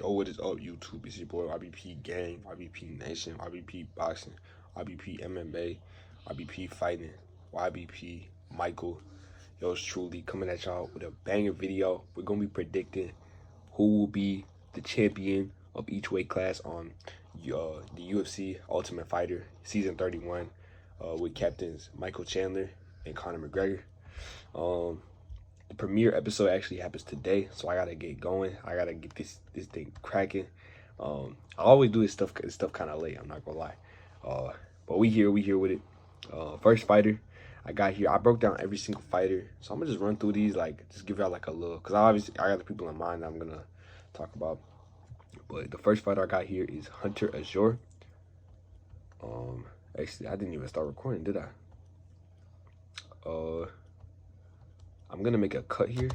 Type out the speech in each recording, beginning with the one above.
Yo, what is up, YouTube? It's your boy YBP Gang, YBP Nation, YBP Boxing, YBP MMA, YBP Fighting, YBP Michael. Yours truly coming at y'all with a banger video. We're going to be predicting who will be the champion of each weight class on the UFC Ultimate Fighter Season 31 with captains Michael Chandler and Conor McGregor. The premiere episode actually happens today, so I gotta get going. I gotta get this thing cracking. I always do this stuff kind of late. I'm not gonna lie, but we here with it. First fighter I got here. I broke down every single fighter, so I'm gonna just run through these, like just give y'all like a little, cause obviously I got the people in mind that I'm gonna talk about. But the first fighter I got here is Hunter Azure. Actually I didn't even start recording, did I? I'm gonna make a cut here.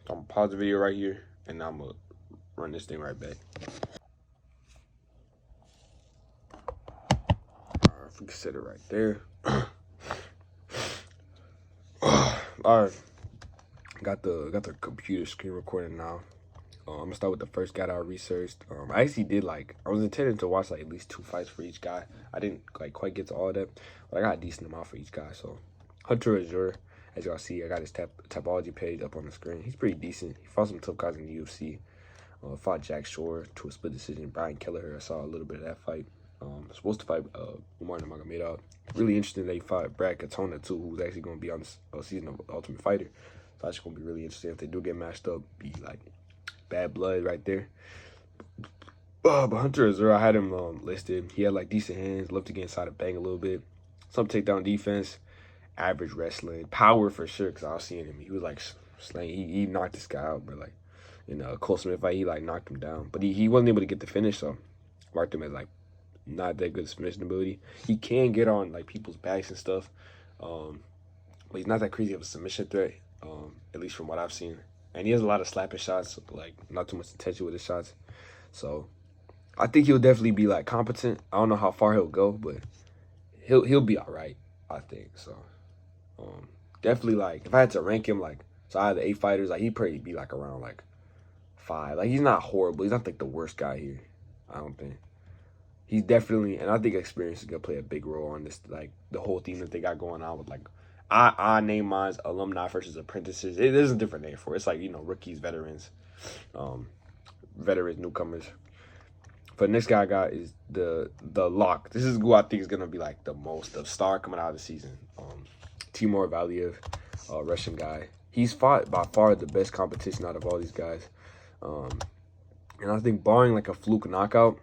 So I'm gonna pause the video right here, and I'm gonna run this thing right back. If we can set it right there. All right, got the computer screen recording now. I'm gonna start with the first guy that I researched. I actually did I was intending to watch at least 2 fights for each guy. I didn't quite get to all of that, but I got a decent amount for each guy. So Hunter Azure, as y'all see, I got his Tapology page up on the screen. He's pretty decent. He fought some tough guys in the UFC. Fought Jack Shore to a split decision. Brian Kelleher, I saw a little bit of that fight. Supposed to fight Umar Nurmagomedov. Really interesting that he fought Brad Katona too, who's actually going to be on this season of Ultimate Fighter. So that's going to be really interesting if they do get matched up. Be bad blood right there. But Hunter Azure, I had him listed. He had decent hands, loved to get inside the bang a little bit. Some takedown defense, average wrestling, power for sure. Cause I was seeing him, he was slaying. He knocked this guy out, but in a close fight, he knocked him down. But he wasn't able to get the finish, so marked him as not that good submission ability. He can get on people's backs and stuff, but he's not that crazy of a submission threat, at least from what I've seen. And he has a lot of slapping shots, not too much intention with his shots. So I think he'll definitely be competent. I don't know how far he'll go, but he'll be all right, I think. So definitely if I had to rank him so out of the 8 fighters, he'd probably be around 5. He's not horrible. He's not the worst guy here, I don't think. He's definitely, and I think experience is gonna play a big role on this, the whole theme that they got going on with I name mine alumni versus apprentices. There's a different name for it. It's rookies, veterans, newcomers. For the next guy I got is the lock. This is who I think is gonna be the star coming out of the season. Timur Aliev, Russian guy. He's fought by far the best competition out of all these guys. And I think barring a fluke knockout,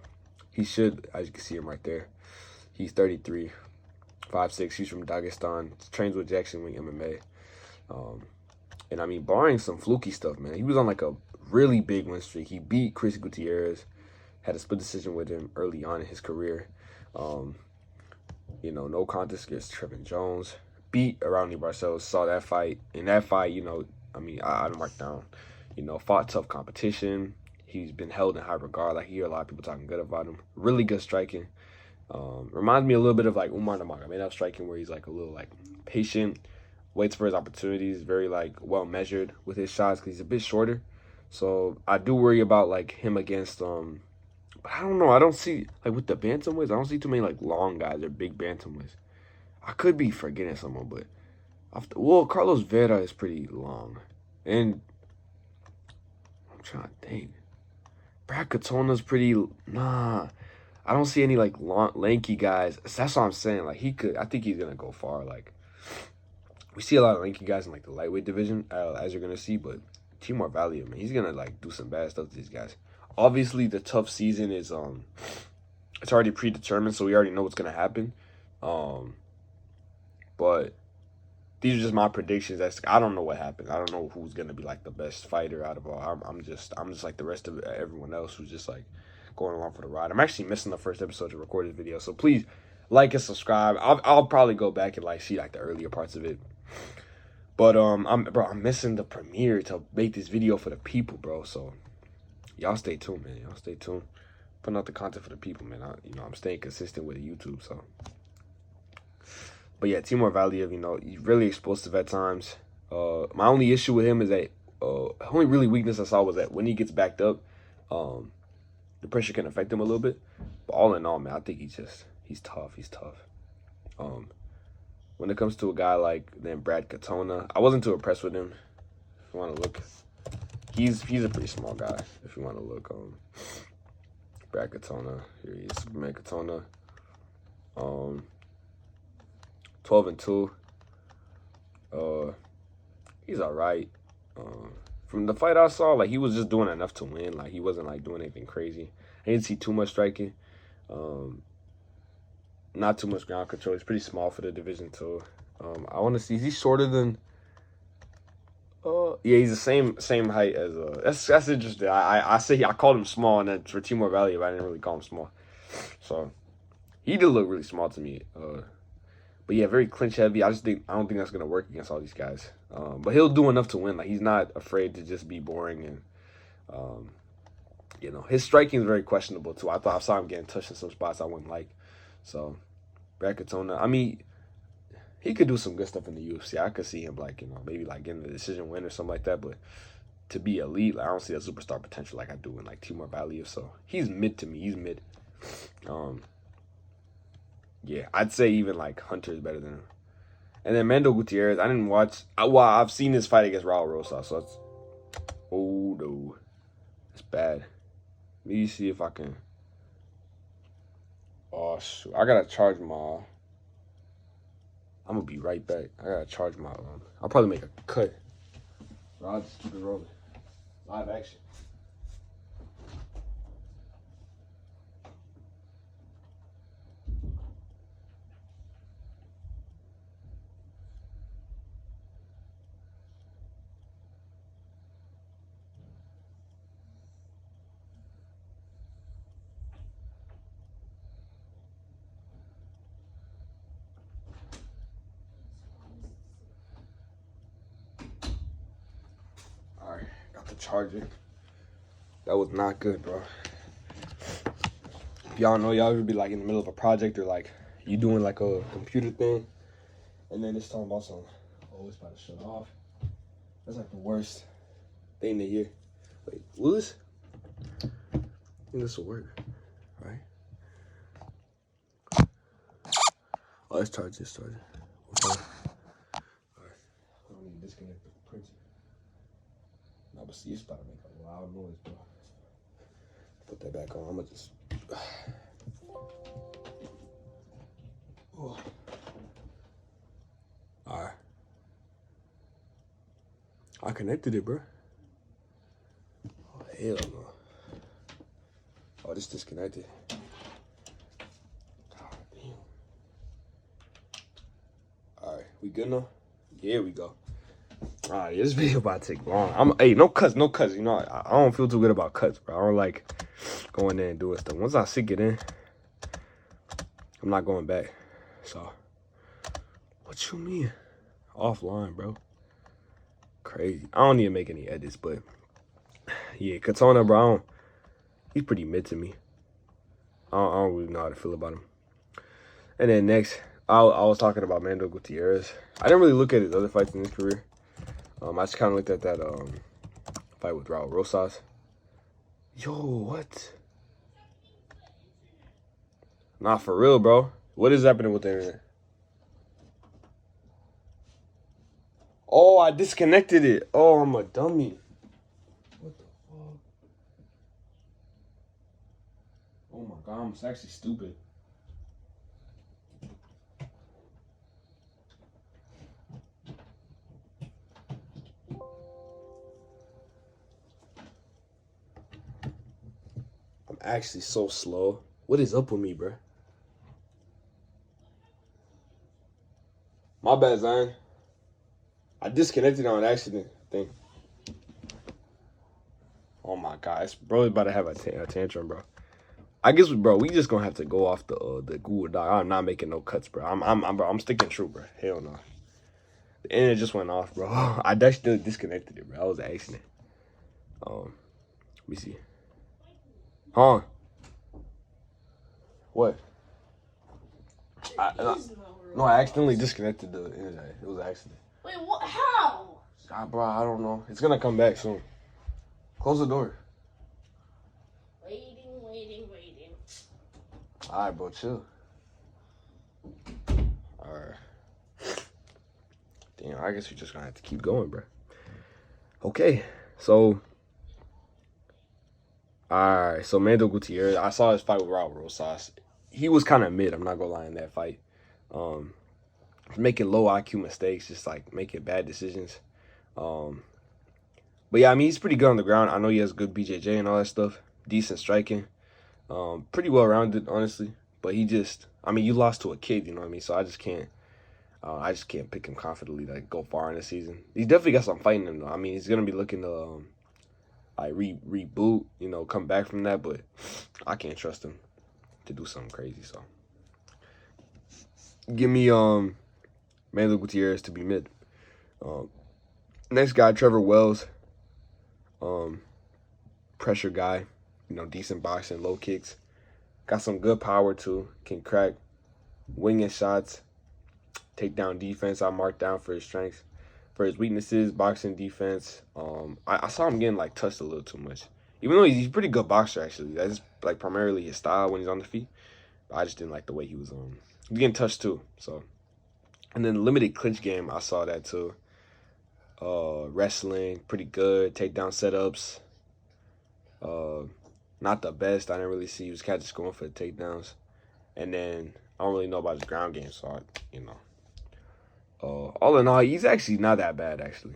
he should, as you can see him right there. He's 33. 5'6", he's from Dagestan, trains with Jackson Wing MMA. And I mean, barring some fluky stuff, man, he was on a really big win streak. He beat Cody Gibson, had a split decision with him early on in his career. No contest against Trevor Jones. Beat Ronnie Barcelos, saw that fight. In that fight, I marked down, fought tough competition. He's been held in high regard. I hear a lot of people talking good about him. Really good striking. Reminds me a little bit of Umar Nurmagomedov striking, where he's a little patient, waits for his opportunities, very well measured with his shots because he's a bit shorter. So I do worry about him against but I don't know. I don't see with the bantamweights, I don't see too many long guys or big bantamweights. I could be forgetting someone, but Carlos Vera is pretty long, and I'm trying to think. Brad Katona's pretty I don't see any long, lanky guys. That's what I'm saying. I think he's gonna go far. We see a lot of lanky guys in the lightweight division, as you're gonna see. But Timur Aliev, man, he's gonna do some bad stuff to these guys. Obviously, the tough season is it's already predetermined, so we already know what's gonna happen. But these are just my predictions. I don't know what happened. I don't know who's gonna be the best fighter out of all. I'm just the rest of everyone else who's just going along for the ride. I'm actually missing the first episode to record this video, so please like and subscribe. I'll probably go back and see the earlier parts of it. But I'm missing the premiere to make this video for the people, bro. So y'all stay tuned, man. Y'all stay tuned. Putting out the content for the people, man. I'm staying consistent with YouTube, so. But yeah, Timur Aliev, he's really explosive at times. My only issue with him is that only really weakness I saw was that when he gets backed up, the pressure can affect him a little bit. But all in all, man, I think he's tough. He's tough. When it comes to a guy like then Brad Katona, I wasn't too impressed with him. If you want to look, he's a pretty small guy. If you want to look, Brad Katona, here he is, Superman Katona. 12-2. He's all right. From the fight I saw, like, he was just doing enough to win. Like, he wasn't like doing anything crazy. I didn't see too much striking. Not too much ground control. He's pretty small for the division too. I want to see. Is he shorter than? Yeah, he's the same height as. That's interesting. I called him small, and then for Timur Aliev, I didn't really call him small. So he did look really small to me. But yeah, very clinch heavy. I don't think that's gonna work against all these guys. But he'll do enough to win. Like, he's not afraid to just be boring, and you know, his striking is very questionable too. I saw him getting touched in some spots I wouldn't like. So Brad Katona, I mean, he could do some good stuff in the UFC. I could see him, like, you know, maybe like getting the decision win or something like that. But to be elite, like, I don't see that superstar potential like I do in like Timur Aliev. So he's mid to me. He's mid. Yeah, I'd say even like Hunter is better than him. And then Mando Guttierrez, I didn't watch. Well, I've seen his fight against Raul Rosas, so that's. Oh no, it's bad. Let me see if I can. Oh shoot, I gotta charge my. I'm gonna be right back. I gotta charge my. I'll probably make a cut. I'll just keep it rolling. Live action. Charger. That was not good, bro. Y'all know, y'all would be like in the middle of a project, or like you doing like a computer thing, and then it's talking about some, oh, it's about to shut off. That's like the worst thing to hear. Wait, Lewis? I think this will work, right? Oh, let's charge this charger. Okay. All right. I don't need to disconnect the printer. No, but see, it's about to make a loud noise, bro. Put that back on. I'm gonna just. Oh. All right. I connected it, bro. Oh, hell no. Oh, this disconnected. God damn. All right, we good now? Here we go. All right, this video about to take long. Hey, no cuts. You know, I don't feel too good about cuts, bro. I don't like going there and doing stuff. Once I sink it in, I'm not going back. So, what you mean? Offline, bro. Crazy. I don't need to make any edits, but yeah, Katona, bro, he's pretty mid to me. I don't really know how to feel about him. And then next, I was talking about Mando Guttierrez. I didn't really look at his other fights in his career. I just kind of looked at that fight with Raul Rosas. Yo, what? Nah, for real, bro. What is happening with the internet? Oh, I disconnected it. Oh, I'm a dummy. What the fuck? Oh my God, I'm actually stupid. I'm actually so slow. What is up with me, bro? My bad, Zion. I disconnected on accident. Thing. Oh my God, it's bro about to have a tantrum, bro. I guess, bro, we just gonna have to go off the Google Doc. I'm not making no cuts, bro. I'm sticking true, bro. Hell no. The internet just went off, bro. I actually disconnected it, bro. That was an accident. Let me see. Huh? What? No, I accidentally disconnected the internet. It was an accident. Wait, what? How? Bro, I don't know. It's gonna come back soon. Close the door. Waiting. All right, bro, chill. All right. Damn, I guess we're just gonna have to keep going, bro. Okay, so. All right, so Mando Guttierrez, I saw his fight with Robert Rosas. He was kind of mid. I'm not gonna lie in that fight. Making low IQ mistakes, just like making bad decisions. But yeah, I mean, he's pretty good on the ground. I know he has good BJJ and all that stuff. Decent striking. Pretty well rounded, honestly. But he just, I mean, you lost to a kid, you know what I mean? So I just can't pick him confidently to like, go far in the season. He's definitely got some fighting in him though. I mean, he's gonna be looking to like reboot, you know, come back from that. But I can't trust him to do something crazy. So give me Mando Guttierrez to be mid. Next guy, Trevor Wells. Pressure guy, you know, decent boxing, low kicks. Got some good power too. Can crack winging shots, take down defense. I marked down for his strengths. For his weaknesses, boxing, defense. I saw him getting like touched a little too much. Even though he's a pretty good boxer actually. That's like primarily his style when he's on the feet. But I just didn't like the way he was getting touched too. So, and then limited clinch game, I saw that too. Wrestling, pretty good. Takedown setups. Not the best. I didn't really see. He was kind of just going for the takedowns. And then I don't really know about his ground game, so you know. All in all, he's actually not that bad, actually.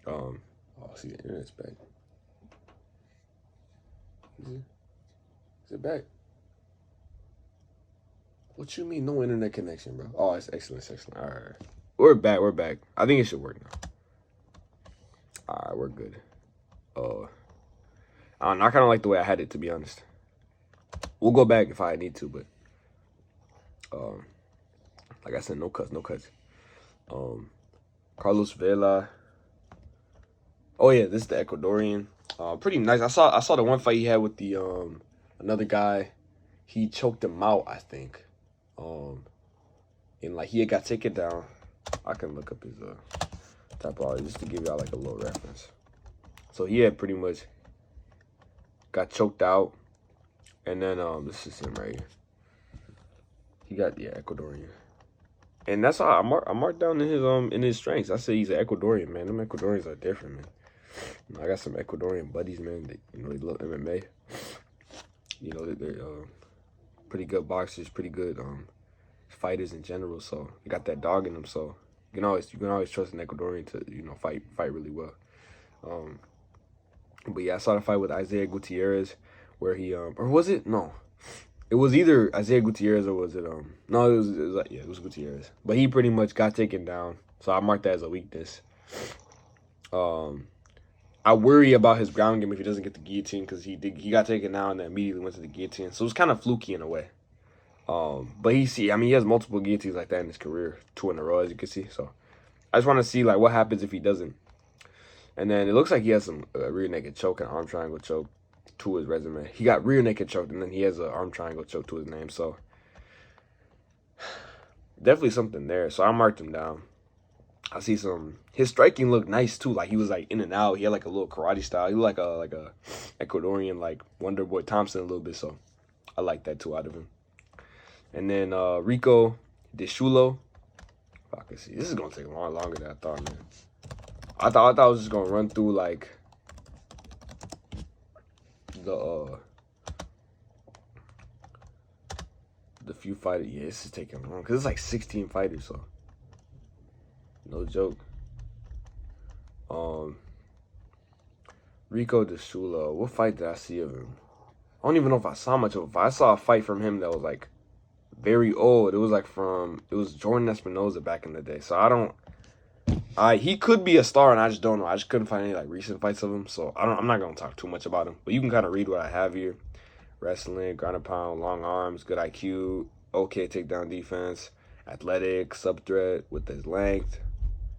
See, the internet's back. Is it back? What you mean, no internet connection, bro? Oh, it's excellent. All right. We're back. I think it should work now. All right, we're good. I kind of like the way I had it, to be honest. We'll go back if I need to, but like I said, no cuts. Carlos Vela. Oh yeah, this is the Ecuadorian. Pretty nice. I saw the one fight he had with the another guy. He choked him out, I think. And like he had got taken down. I can look up his typology just to give y'all like a little reference. So he had pretty much got choked out, and then this is him right here. He got the Ecuadorian, and that's how I marked down in his strengths. I say he's an Ecuadorian, man. Them Ecuadorians are different, man. I got some Ecuadorian buddies, man. They love MMA. You know, they're pretty good boxers, pretty good fighters in general. So you got that dog in them. So you can always trust an Ecuadorian to fight really well. But yeah, I saw the fight with Azure Gutierrez where he or was it? No. It was either Azure Gutierrez or was it no, it was Gutierrez. But he pretty much got taken down. So I marked that as a weakness. I worry about his ground game if he doesn't get the guillotine because he got taken down and then immediately went to the guillotine. So it was kind of fluky in a way. But he has multiple guillotines like that in his career, 2 in a row, as you can see. So I just want to see like what happens if he doesn't. And then it looks like he has some rear naked choke and arm triangle choke to his resume. He got rear naked choke, and then he has an arm triangle choke to his name. So definitely something there. So I marked him down. I see his striking looked nice too. Like he was like in and out. He had like a little karate style. He looked like a Ecuadorian like Wonder Boy Thompson a little bit. So I like that too out of him. And then Rico DiSciullo. I can see this is gonna take a lot longer than I thought, man. I thought I was just gonna run through like the few fighters. Yeah, this is taking long because it's like 16 fighters, so no joke. Rico DiSciullo. What fight did I see of him? I don't even know if I saw much of a fight. I saw a fight from him that was like very old. It was Jordan Espinosa back in the day. So he could be a star, and I just don't know. I just couldn't find any like recent fights of him, so I'm not gonna talk too much about him. But you can kind of read what I have here: wrestling, ground and pound, long arms, good IQ, okay takedown defense, athletic, sub threat with his length.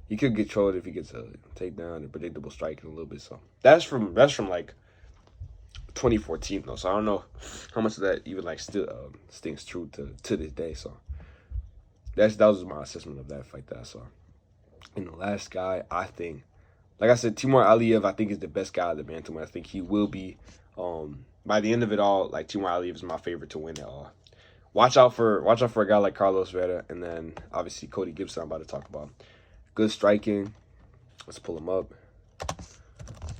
He could get trolled if he gets a takedown and predictable striking a little bit. So that's from like 2014 though. So I don't know how much of that even like still stings true to this day. So that was my assessment of that fight that I saw. And the last guy, I think like I said, Timur Aliev, I think, is the best guy of the bantamweight. I think he will be. By the end of it all, like Timur Aliev is my favorite to win it all. Watch out for a guy like Carlos Vera, and then obviously Cody Gibson. I'm about to talk about. Good striking. Let's pull him up.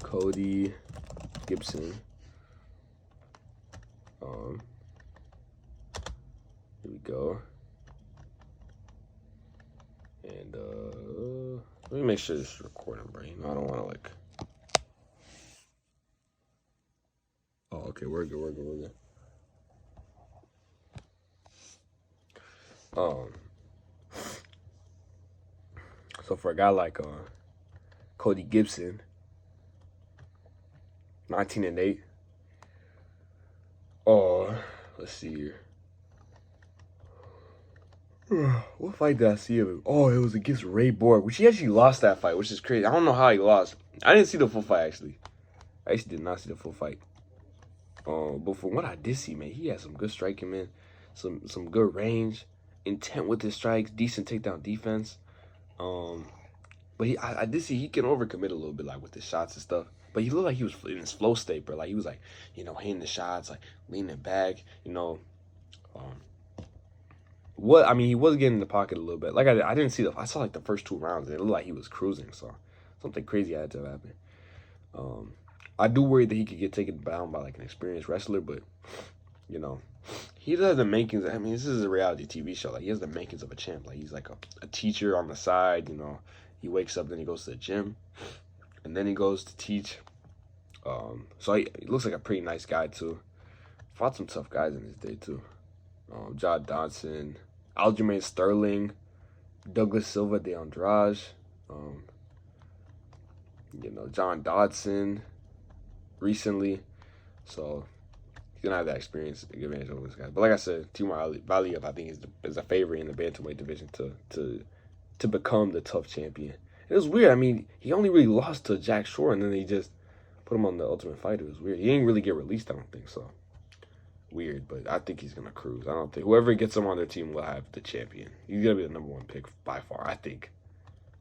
Cody Gibson. Here we go. And let me make sure this is recording, bro. You know, I don't want to like. Oh, okay, we're good. So for a guy like Cody Gibson, 19-8. Oh, let's see here. What fight did I see of him? Oh, it was against Ray Borg, which he actually lost that fight, which is crazy. I don't know how he lost. I didn't see the full fight, actually. I actually did not see the full fight. But from what I did see, man, he had some good striking, man. Some good range, intent with his strikes, decent takedown defense. But I did see he can overcommit a little bit, like with his shots and stuff. But he looked like he was in his flow state, bro. Like he was like, you know, hitting the shots, like leaning back, you know. I mean, he was getting in the pocket a little bit. Like I didn't see I saw like the first 2 rounds, and it looked like he was cruising. So something crazy had to happen. I do worry that he could get taken down by like an experienced wrestler, but you know, he does have the makings. I mean, this is a reality TV show. Like he has the makings of a champ. Like he's like a teacher on the side. You know, he wakes up, then he goes to the gym, and then he goes to teach. So he looks like a pretty nice guy too. Fought some tough guys in his day too. John Dodson, Aljamain Sterling, Douglas Silva de Andrade, you know, John Dodson recently. So he's gonna have that experience to take advantage of this guy. But like I said, Timur Aliev, I think, is a favorite in the bantamweight division to become the tough champion. It was weird. I mean, he only really lost to Jack Shore, and then they just put him on the Ultimate Fighter. It was weird. He didn't really get released, I don't think so. Weird, but I think he's gonna cruise. I don't think whoever gets him on their team will have the champion. He's gonna be the #1 pick by far, I think.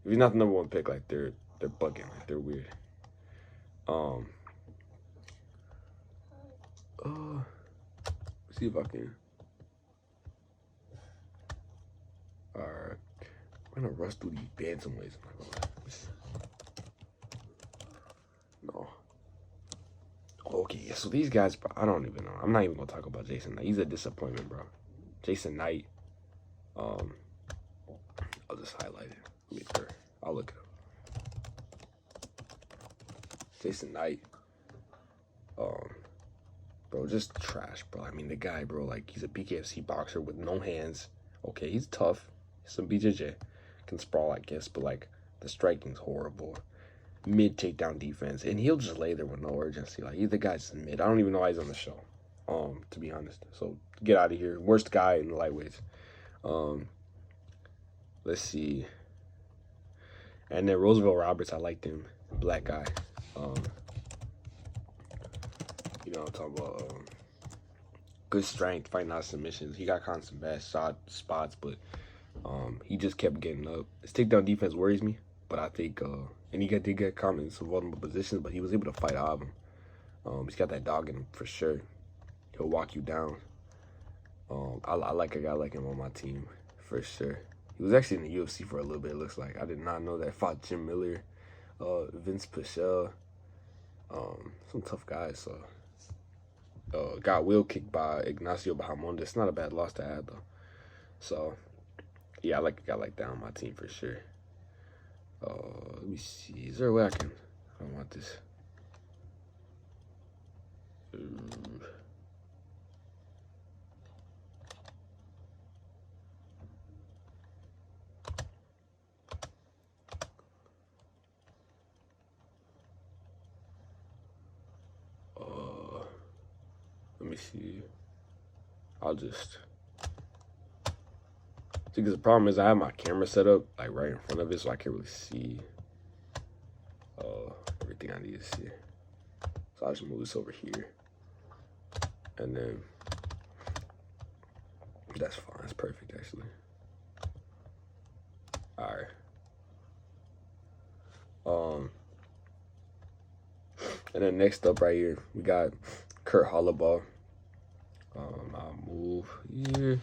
If he's not the #1 pick, like they're bugging, like they're weird. See if I can. All right, I'm gonna rush through these bantamweights. No. Okay, yeah, so these guys, bro, I don't even know. I'm not even gonna talk about Jason Knight. He's a disappointment, bro. Jason Knight. I'll just highlight it. Make sure. I'll look it up. Jason Knight. Bro, just trash, bro. I mean, the guy, bro, like, he's a BKFC boxer with no hands. Okay, he's tough. He's some BJJ. Can sprawl, I guess, but, like, the striking's horrible. Mid takedown defense, and he'll just lay there with no urgency. Like, the guy's mid. I don't even know why he's on the show, to be honest. So, get out of here. Worst guy in the lightweights. Let's see. And then Roosevelt Roberts, I liked him. Black guy. You know what I'm talking about. Good strength, fighting out submissions. He got caught in some bad spots, but he just kept getting up. His takedown defense worries me, but I think, and he did get caught in some vulnerable positions, but he was able to fight out of him. He's got that dog in him for sure. He'll walk you down. I like a guy like him on my team for sure. He was actually in the UFC for a little bit, it looks like. I did not know that. Fought Jim Miller, Vince Pichel, some tough guys, so. Got wheel kicked by Ignacio Bahamondes. It's not a bad loss to have, though. So, yeah, I like a guy like that on my team for sure. Let me see. Is there a way I don't want this. Let me see. I'll just. See, because the problem is I have my camera set up like right in front of it, so I can't really see everything I need to see. So I'll just move this over here, and then that's fine. That's perfect, actually. All right. And then next up right here, we got Kurt Holobaugh. I'll move here.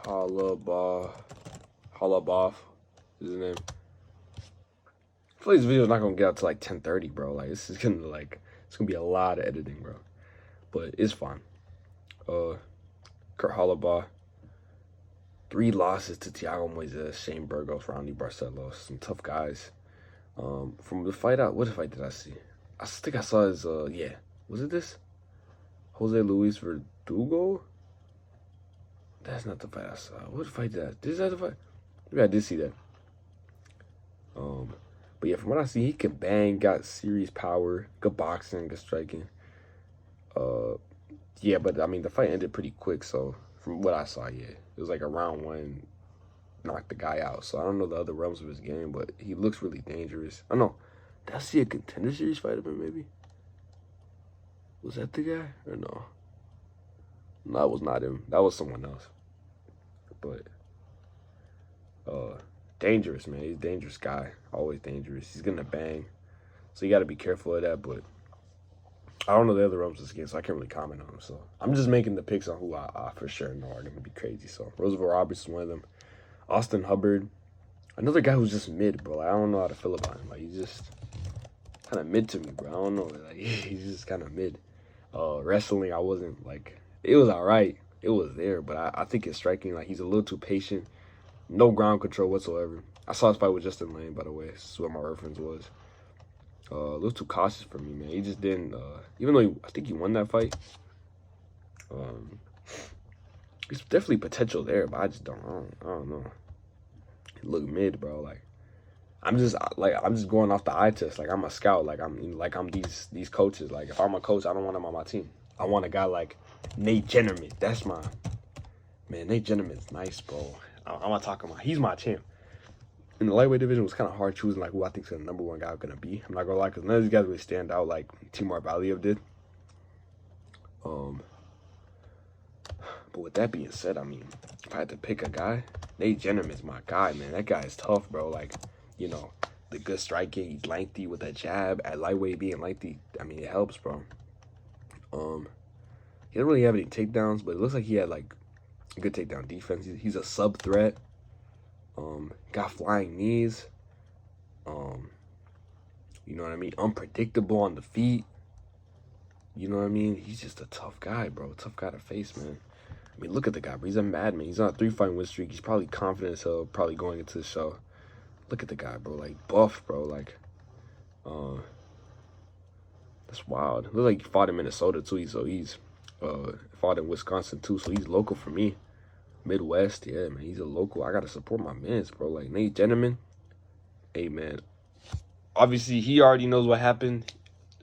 Holobaugh is his name. I feel like this video's not gonna get out to like 10:30, bro. Like this is gonna it's gonna be a lot of editing, bro. But it's fine. Kurt Holobaugh. 3 losses to Thiago Moises, Shane Burgos, Ronnie Barcelos. Some tough guys. From the fight out, what fight did I see? I think I saw his, yeah. Was it this? Jose Luis Verdugo? That's not the fight I saw. What fight did I? Is that the fight? Maybe I did see that. But yeah, from what I see, he can bang, got serious power, good boxing, good striking. Yeah, but I mean, the fight ended pretty quick, so from what I saw, yeah. It was like a round 1, knocked the guy out. So I don't know the other realms of his game, but he looks really dangerous. I know. Did I see a Contender Series fight of him, maybe? Was that the guy? Or no? No, that was not him. That was someone else. But, dangerous, man. He's a dangerous guy. Always dangerous. He's gonna bang. So you gotta be careful of that, but I don't know the other realms of this game, so I can't really comment on him. So I'm just making the picks on who I for sure know are gonna be crazy. So Roosevelt Roberts is one of them. Austin Hubbard, another guy who's just mid, bro. Like, I don't know how to feel about him. Like he's just kind of mid to me, bro. I don't know. Like he's just kind of mid. Wrestling, I wasn't like it was alright. It was there, but I think his striking, like he's a little too patient. No ground control whatsoever. I saw his fight with Justin Lane, by the way. This is what my reference was. A little too cautious for me, man. He just didn't, even though I think he won that fight. There's definitely potential there, but I don't know. He look mid, bro. Like, I'm just going off the eye test. Like, I'm a scout. Like, I'm these coaches. Like, if I'm a coach, I don't want him on my team. I want a guy like Nate Jennerman. That's my, man, Nate Jennerman's nice, bro. I'm gonna talk about, he's my champ. In the lightweight division, it was kind of hard choosing like who I think is the number 1 guy going to be. I'm not gonna lie, because none of these guys really stand out like Timur Aliev did. But with that being said, I mean, if I had to pick a guy, Nate Jennerman's my guy, man. That guy is tough, bro. Like, you know, the good striking, he's lengthy with that jab. At lightweight being lengthy, I mean, it helps, bro. He didn't really have any takedowns, but it looks like he had like a good takedown defense. He's a sub threat. Got flying knees. You know what I mean? Unpredictable on the feet. You know what I mean? He's just a tough guy, bro. Tough guy to face, man. I mean, look at the guy, bro. He's a madman. He's on a 3-fight win streak. He's probably confident as hell, probably going into the show. Look at the guy, bro. Like, buff, bro. Like, that's wild. Looks like he fought in Minnesota, too. So he's fought in Wisconsin, too. So he's local for me. Midwest, yeah, man. He's a local. I got to support my mans, bro. Like, Nate Jennerman. Hey, man. Obviously, he already knows what happened.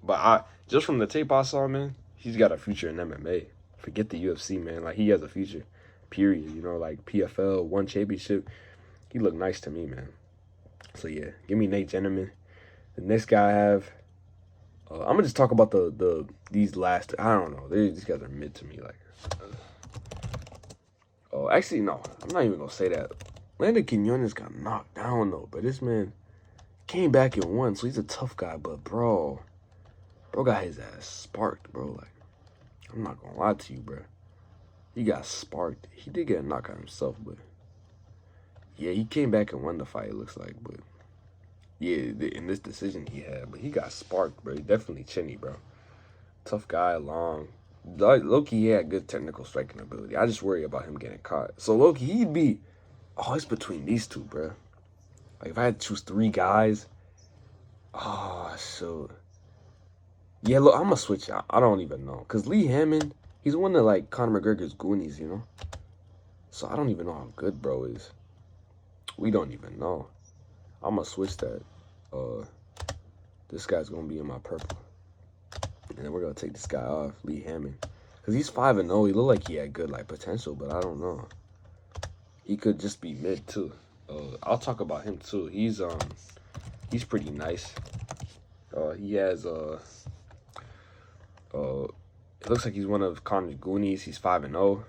But just from the tape I saw, man, he's got a future in MMA. Forget the UFC, man. Like, he has a future, period. You know, like, PFL, 1 championship. He looked nice to me, man. So, yeah, give me Nate Jennerman. The next guy I have, I'm going to just talk about these last, I don't know. These guys are mid to me. Like, actually, no. I'm not even going to say that. Landon Quinones got knocked down, though. But this man came back and won, so he's a tough guy. But, bro got his ass sparked, bro. Like, I'm not going to lie to you, bro. He got sparked. He did get a knockout himself, but yeah, he came back and won the fight, it looks like. But yeah, in this decision he had, but he got sparked, bro. He definitely chinny, bro. Tough guy, long. Low-key, he had good technical striking ability. I just worry about him getting caught. So low-key, he'd be, it's between these two, bro. Like, if I had to choose 3 guys, so yeah, look, I'm gonna switch out. I don't even know, cause Lee Hammond, he's one of like Conor McGregor's goonies, you know. So I don't even know how good bro is. We don't even know. I'm gonna switch that. This guy's gonna be in my purple, and then we're gonna take this guy off, Lee Hammond, cause he's 5-0. He looked like he had good like potential, but I don't know. He could just be mid too. I'll talk about him too. He's pretty nice. He has it looks like he's one of Conor's goonies. He's 5-0.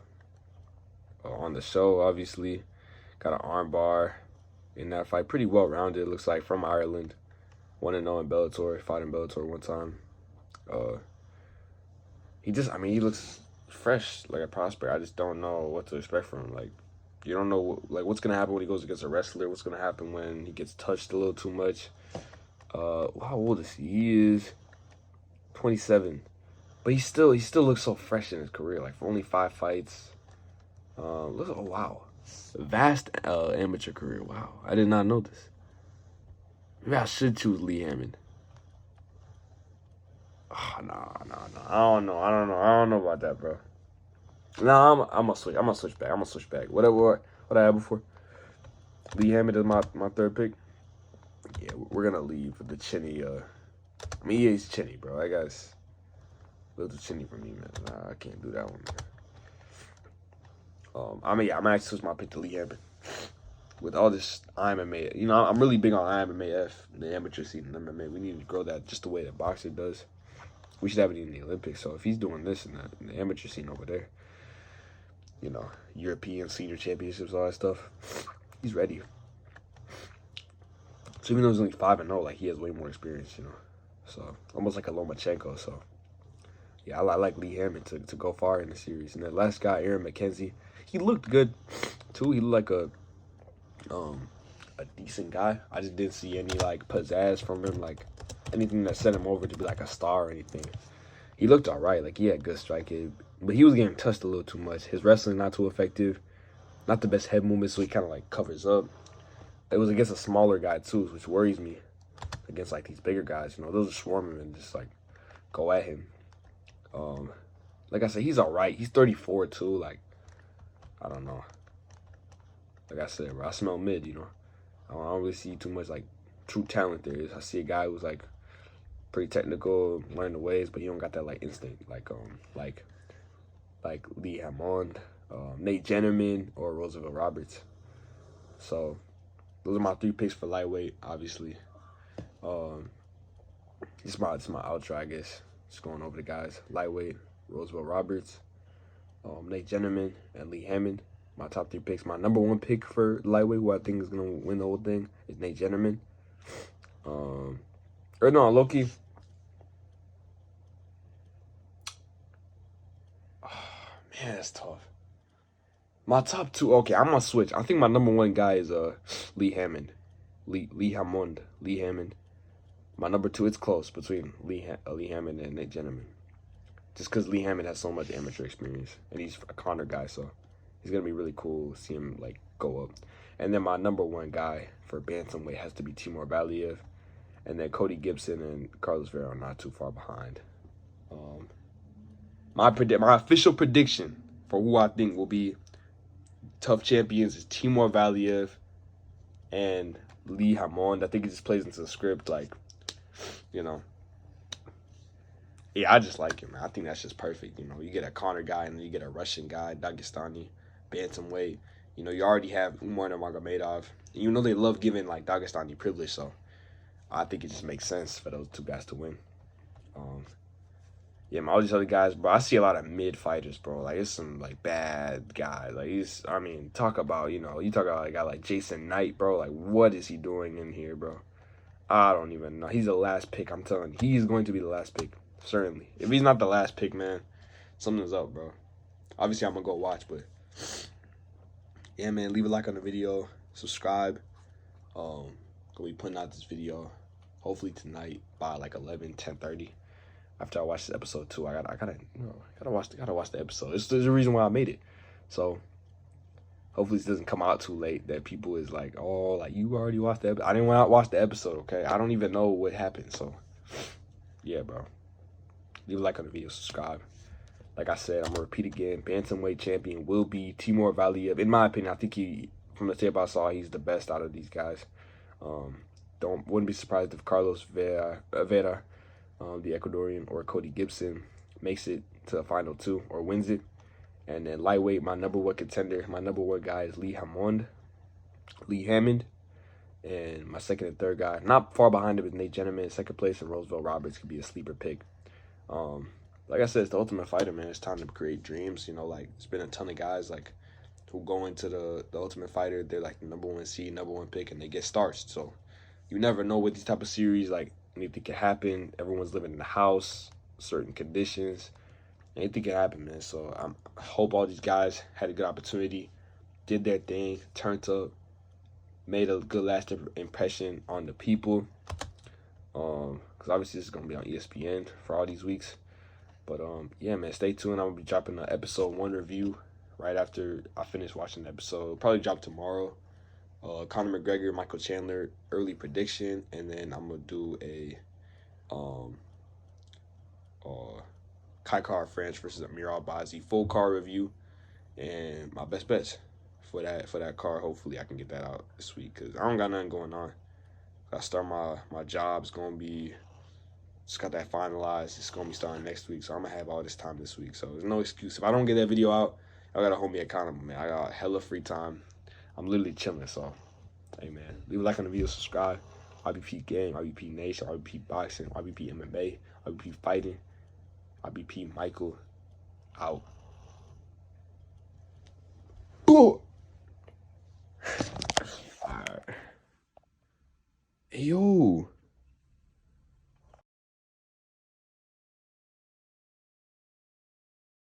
On the show, obviously. Got an arm bar in that fight. Pretty well-rounded, looks like, from Ireland. 1-0 in Bellator, fought in Bellator one time. He looks fresh, like a prospect. I just don't know what to expect from him. Like, you don't know, like, what's going to happen when he goes against a wrestler. What's going to happen when he gets touched a little too much. How old is he? He is 27. But he still looks so fresh in his career. Like, for only 5 fights. Wow. Vast amateur career. Wow. I did not know this. Maybe I should choose Lee Hammond. Oh, no. I don't know about that, bro. No, I'm gonna switch. I'm gonna switch back. What I had before. Lee Hammond is my third pick. Yeah, we're gonna leave with the chinny. He's chinny, bro. I guess a little chinny for me, man. Nah, I can't do that one, man. I'm actually switch my pick to Lee Hammond. With all this MMA, I'm really big on MMA the amateur scene in MMA. We need to grow that just the way that boxing does. We should have it in the Olympics. So if he's doing this in the amateur scene over there, European senior championships, all that stuff, he's ready. So even though he's only 5-0, like, he has way more experience, So almost like a Lomachenko. So yeah, I like Lee Hammond to go far in the series. And the last guy, Aaron McKenzie, he looked good too. He looked like a decent guy. I just didn't see any like pizzazz from him, like anything that set him over to be like a star or anything. He looked all right. Like, he had good striking, but he was getting touched a little too much. His wrestling not too effective. Not the best head movement, so he kind of like covers up. It was against a smaller guy too, which worries me. Against like these bigger guys, those are swarming and just like go at him. Like I said, he's all right. He's 34 too. Like, I don't know. Like I said, bro, I smell mid. I don't really see too much like true talent there. I see a guy who's like pretty technical, learn the ways, but he don't got that like instinct, like Lee Hammond, Nate Jennerman, or Roosevelt Roberts. So those are my 3 picks for lightweight, obviously. This is my outro, I guess. Just going over the guys. Lightweight, Roosevelt Roberts, Nate Jennerman, and Lee Hammond. My top 3 picks. My number 1 pick for lightweight, who I think is gonna win the whole thing, is Nate Jennerman. Low-key. Man, that's tough. My top 2, okay, I'm gonna switch. I think my number 1 guy is Lee Hammond. Lee Hammond. My number 2, it's close between Lee Hammond and Nate Jennerman. Just because Lee Hammond has so much amateur experience, and he's a Connor guy, so it's gonna be really cool to see him like go up. And then my number 1 guy for bantamweight has to be Timur Aliev, and then Cody Gibson and Carlos Vera are not too far behind. My official prediction for who I think will be tough champions is Timur Aliev and Lee Hammond. I think it just plays into the script, like, yeah, I just like him, man. I think that's just perfect. You get a Connor guy and then you get a Russian guy, Dagestani, bantamweight. You already have Umar Nurmagomedov. They love giving like Dagestani privilege, so I think it just makes sense for those 2 guys to win. Yeah, all these other guys, bro, I see a lot of mid fighters, bro. Like, it's some like bad guys. Like, talk about, you talk about a guy like Jason Knight, bro. Like, what is he doing in here, bro? I don't even know. He's the last pick, I'm telling you. He's going to be the last pick, certainly. If he's not the last pick, man, something's up, bro. Obviously, I'm going to go watch, but yeah, man, leave a like on the video, subscribe. Gonna be putting out this video hopefully tonight by like 10:30. After I watch this episode 2, I gotta watch the episode. There's a reason why I made it. So hopefully this doesn't come out too late that people is like, oh, like, you already watched the episode. I didn't want to watch the episode, okay? I don't even know what happened. So yeah, bro. Leave a like on the video, subscribe. Like I said, I'm gonna repeat again. Bantamweight champion will be Timur Aliev. In my opinion, I think from the tape I saw, he's the best out of these guys. Wouldn't be surprised if Carlos Vera, the Ecuadorian, or Cody Gibson makes it to the final 2 or wins it. And then lightweight, my number 1 contender, my number 1 guy is Lee Hammond. And my 2nd and 3rd guy, not far behind him, is Nate Jennerman. 2nd place, and Roosevelt Roberts could be a sleeper pick. Like I said, it's the Ultimate Fighter, man. It's time to create dreams. Like, there's been a ton of guys like who go into the Ultimate Fighter. They're like the number 1 seed, number 1 pick, and they get starts. So you never know with these type of series. Like, anything can happen. Everyone's living in the house, certain conditions. Anything can happen, man. So I hope all these guys had a good opportunity, did their thing, turned up, made a good lasting impression on the people. Because obviously this is gonna be on ESPN for all these weeks. But yeah, man, stay tuned. I'm gonna be dropping an episode 1 review right after I finish watching the episode. It'll probably drop tomorrow. Conor McGregor, Michael Chandler, early prediction, and then I'm gonna do a Kai Kara France versus Amir Albazi full card review, and my best bets for that card. Hopefully I can get that out this week because I don't got nothing going on. I start my job's gonna be just got that finalized. It's gonna be starting next week, so I'm gonna have all this time this week. So there's no excuse. If I don't get that video out, I gotta hold me accountable, man. I got hella free time. I'm literally chilling. So hey, man, leave a like on the video, subscribe. IBP Game, IBP Nation, IBP Boxing, IBP MMA, IBP Fighting, IBP Michael, out. Ooh. All right. Yo.